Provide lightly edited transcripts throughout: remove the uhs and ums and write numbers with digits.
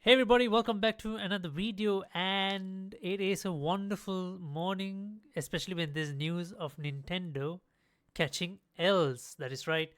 Hey everybody, welcome back to another video, and it is a wonderful morning, especially when there's news of Nintendo catching L's. That is right.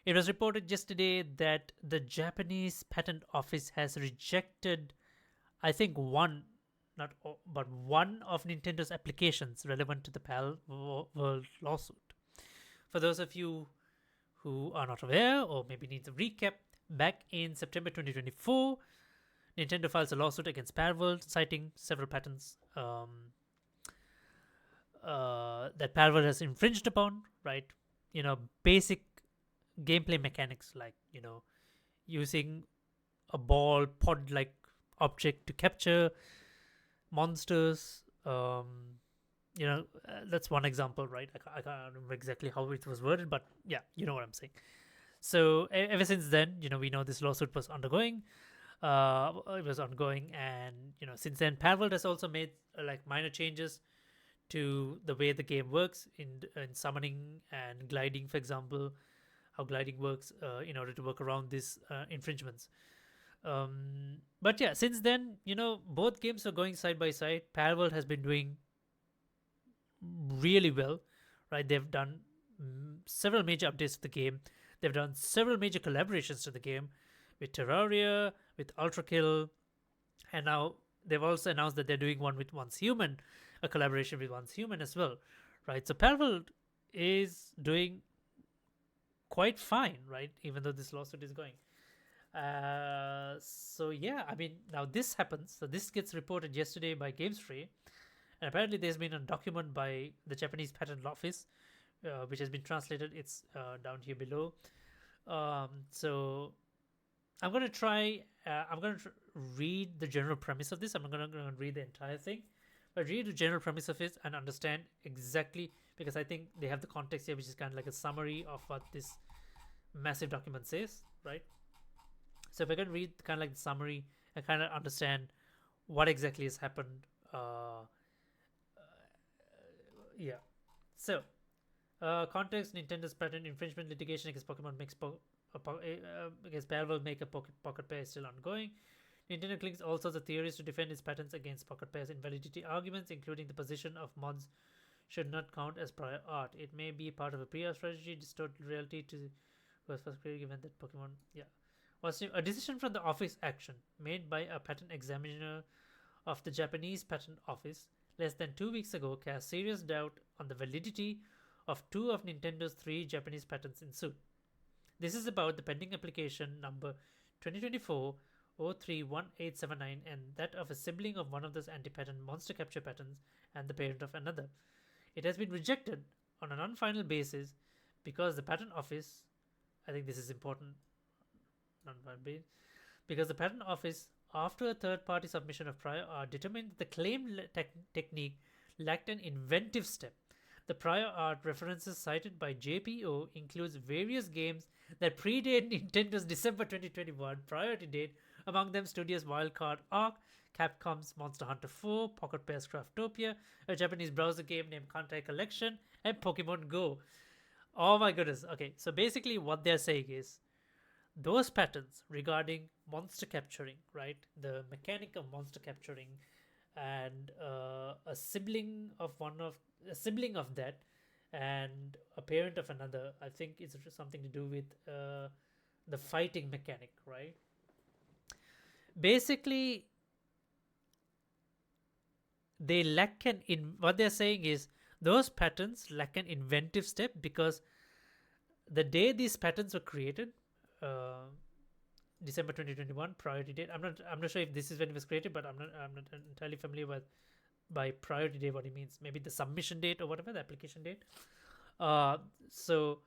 It was reported yesterday that the Japanese Patent Office has rejected, I think one, not but one of Nintendo's applications relevant to the Palworld lawsuit. For those of you who are not aware or maybe need a recap, back in September 2024, Nintendo files a lawsuit against Palworld, citing several patents that Palworld has infringed upon. Right, basic gameplay mechanics like using a ball pod-like object to capture monsters. That's one example, right? I can't remember exactly how it was worded, but yeah, you know what I'm saying. So ever since then, we know this lawsuit was undergoing. It was ongoing, and since then, Palworld has also made like minor changes to the way the game works in summoning and gliding, for example, how gliding works in order to work around these infringements. But yeah, since then, both games are going side by side. Palworld has been doing really well, right? They've done several major updates to the game. They've done several major collaborations to the game with Terraria, with Ultra Kill, and now they've also announced that they're doing one with Once Human, a collaboration with Once Human as well, right? So Palworld is doing quite fine, right? Even though this lawsuit is going. So yeah, I mean, now this happens. So this gets reported yesterday by GamesFree, and apparently there's been a document by the Japanese Patent Office, which has been translated. It's down here below. So I'm gonna try. I'm gonna read the general premise of this. I'm not gonna read the entire thing, but read the general premise of it and understand exactly, because I think they have the context here, which is kind of like a summary of what this massive document says, right? So if I can read kind of like the summary and kind of understand what exactly has happened, yeah. So context: Nintendo's patent infringement litigation against Pokemon makes against Pair will make a Pocket Pair is still ongoing. Nintendo clings all sorts of theories to defend its patents against Pocket Pair's invalidity arguments, including the position of mods should not count as prior art. It may be part of a PR strategy, distort reality to was first given that Pokemon. Yeah, was a decision from the office action made by a patent examiner of the Japanese Patent Office less than 2 weeks ago cast serious doubt on the validity of two of Nintendo's three Japanese patents in suit. This is about the pending application number 2024 031879 and that of a sibling of one of those anti-patent monster capture patents and the parent of another. It has been rejected on a non-final basis because the patent office, I think this is important, because the patent office, after a third-party submission of prior art, determined that the claimed technique lacked an inventive step. The prior art references cited by JPO includes various games that predate Nintendo's December 2021 priority date, among them Studios' Wildcard Arc, Capcom's Monster Hunter 4, Pocket Pair's Craftopia, a Japanese browser game named Kantai Collection, and Pokemon Go. Oh my goodness. Okay, so basically what they're saying is those patterns regarding monster capturing, right? The mechanic of monster capturing and a sibling of that and a parent of another, I think it's something to do with the fighting mechanic, right? Basically, they lack what they're saying is those patterns lack an inventive step because the day these patterns were created, uh, December 2021 priority date. I'm not sure if this is when it was created, but I'm not entirely familiar with by priority date what it means. Maybe the submission date or whatever, the application date. So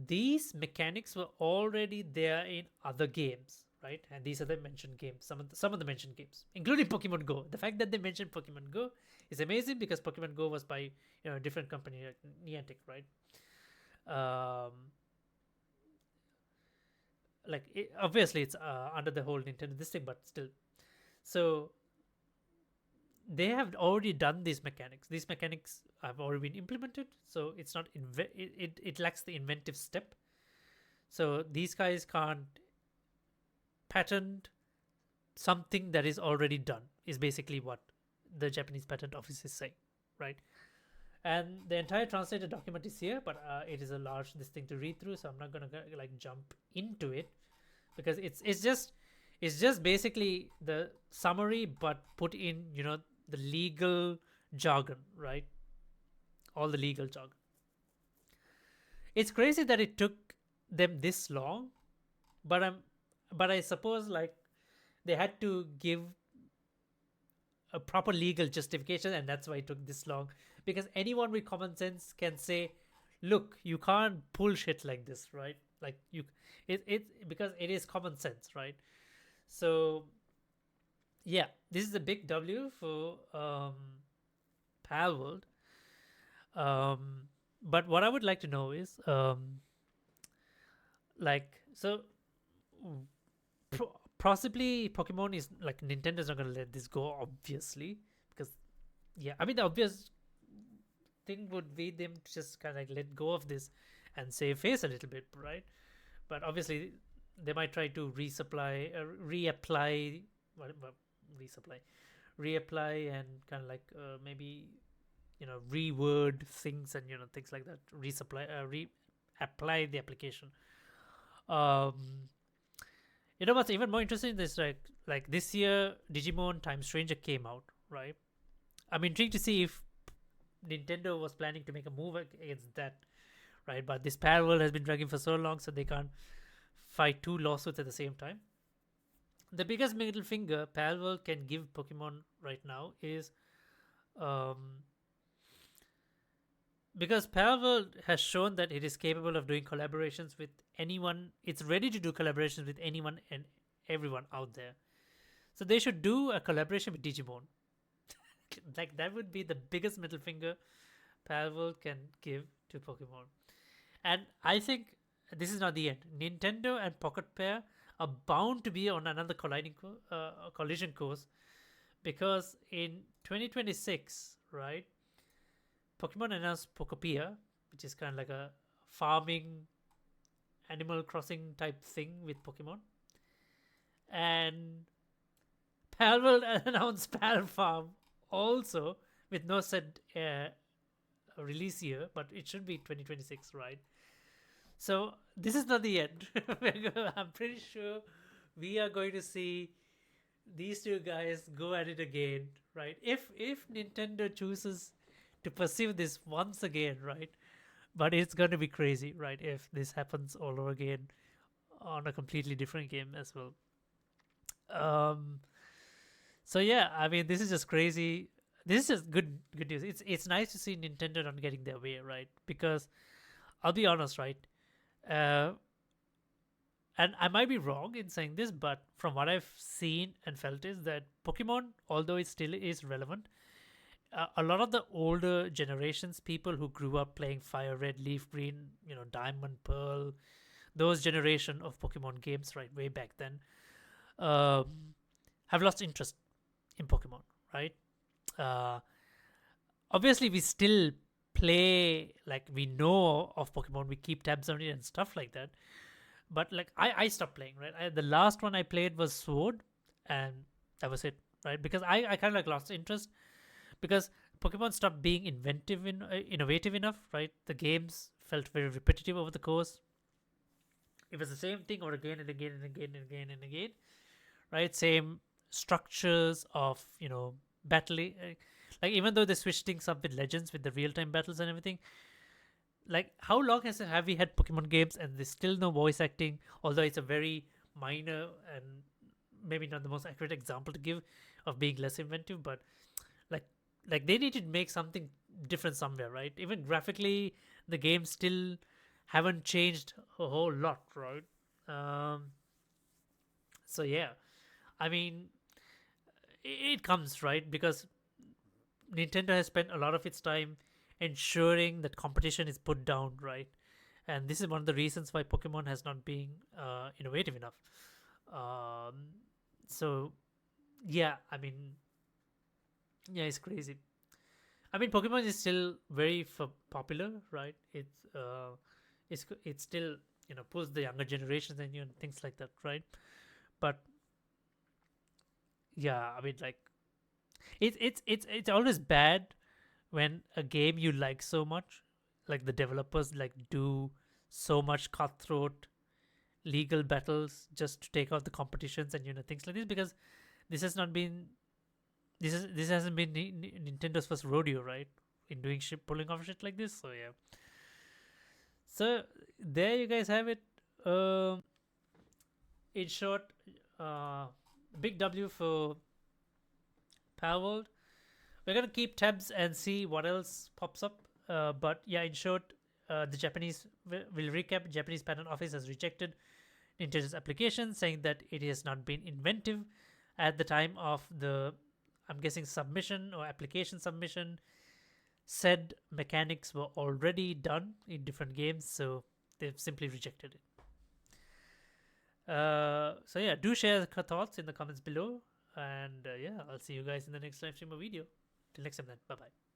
these mechanics were already there in other games, right? And these are the mentioned games, some of the mentioned games, including Pokemon Go. The fact that they mentioned Pokemon Go is amazing because Pokemon Go was by a different company, like Niantic, right? Um, obviously it's under the whole Nintendo this thing, but still. So they have already done these mechanics. These mechanics have already been implemented, so it's not it lacks the inventive step. So these guys can't patent something that is already done, is basically what the Japanese patent office is saying, right? And the entire translated document is here, but it is a large this thing to read through, so I'm not gonna like jump into it, because it's just basically the summary, but put in, the legal jargon, right? All the legal jargon. It's crazy that it took them this long, but I suppose like they had to give a proper legal justification, and that's why it took this long. Because anyone with common sense can say, "Look, you can't pull shit like this, right? Like because it is common sense, right?" So yeah, this is a big W for Palworld. But what I would like to know is, like, so possibly Pokemon is like Nintendo's not gonna let this go, obviously, because yeah, I mean the obvious thing would be them to just kind of like let go of this and save face a little bit, right? But obviously they might try to reapply, what resupply, reapply, and kind of like maybe reword things and things like that, resupply, reapply the application. Um, what's even more interesting is like this year Digimon Time Stranger came out, right? I'm intrigued to see if Nintendo was planning to make a move against that, right? But this Palworld has been dragging for so long, so they can't fight two lawsuits at the same time. The biggest middle finger Palworld can give Pokemon right now is, because Palworld has shown that it is capable of doing collaborations with anyone. It's ready to do collaborations with anyone and everyone out there. So they should do a collaboration with Digimon. Like that would be the biggest middle finger Palworld can give to Pokemon. And I think this is not the end. Nintendo and Pocket Pair are bound to be on another collision course, because in 2026, right, Pokemon announced Pokopia, which is kind of like a farming, Animal Crossing type thing with Pokemon. And Palworld announced Pal Farm also, with no set release year, but it should be 2026, right? So this is not the end. I'm pretty sure we are going to see these two guys go at it again, right? If Nintendo chooses to pursue this once again, right? But it's going to be crazy, right? If this happens all over again on a completely different game as well. Um. So yeah, I mean, this is just crazy. This is just good news. It's nice to see Nintendo not getting their way, right? Because I'll be honest, right? Uh, and I might be wrong in saying this, but from what I've seen and felt is that Pokemon, although it still is relevant, a lot of the older generations, people who grew up playing Fire Red, Leaf Green, Diamond, Pearl, those generation of Pokemon games, right, way back then, have lost interest in Pokemon, right? Uh, Obviously, we still play, like we know of Pokemon, we keep tabs on it and stuff like that. But like I stopped playing, right? The last one I played was Sword, and that was it, right? Because I kind of like lost interest, because Pokemon stopped being innovative enough, right? The games felt very repetitive over the course. It was the same thing over again and again and again and again and again, right? Same structures of battling. Like even though they switched things up with Legends, with the real time battles and everything, like how long have we had Pokemon games and there's still no voice acting? Although it's a very minor and maybe not the most accurate example to give of being less inventive, but like like they need to make something different somewhere, right? Even graphically, the games still haven't changed a whole lot, right? Um, so yeah, I mean, it comes, right, because Nintendo has spent a lot of its time ensuring that competition is put down, right? And this is one of the reasons why Pokemon has not been innovative enough. Um, so yeah, I mean, yeah, it's crazy. I mean, Pokemon is still very popular, right? It's still pulls the younger generations and things like that, right? But yeah, I mean, like it's always bad when a game you like so much, like the developers like do so much cutthroat legal battles just to take out the competitions and things like this, because this has not been this hasn't been Nintendo's first rodeo, right? In doing shit, pulling off shit like this. So yeah. So there you guys have it. In short, uh, big W for Palworld. We're gonna keep tabs and see what else pops up. But yeah, in short, the Japanese will recap. Japanese Patent Office has rejected Nintendo's application, saying that it has not been inventive at the time of the, I'm guessing, submission or application submission. Said mechanics were already done in different games, so they've simply rejected it. So yeah, do share your thoughts in the comments below, and yeah, I'll see you guys in the next live stream or video. Till next time, then, bye bye.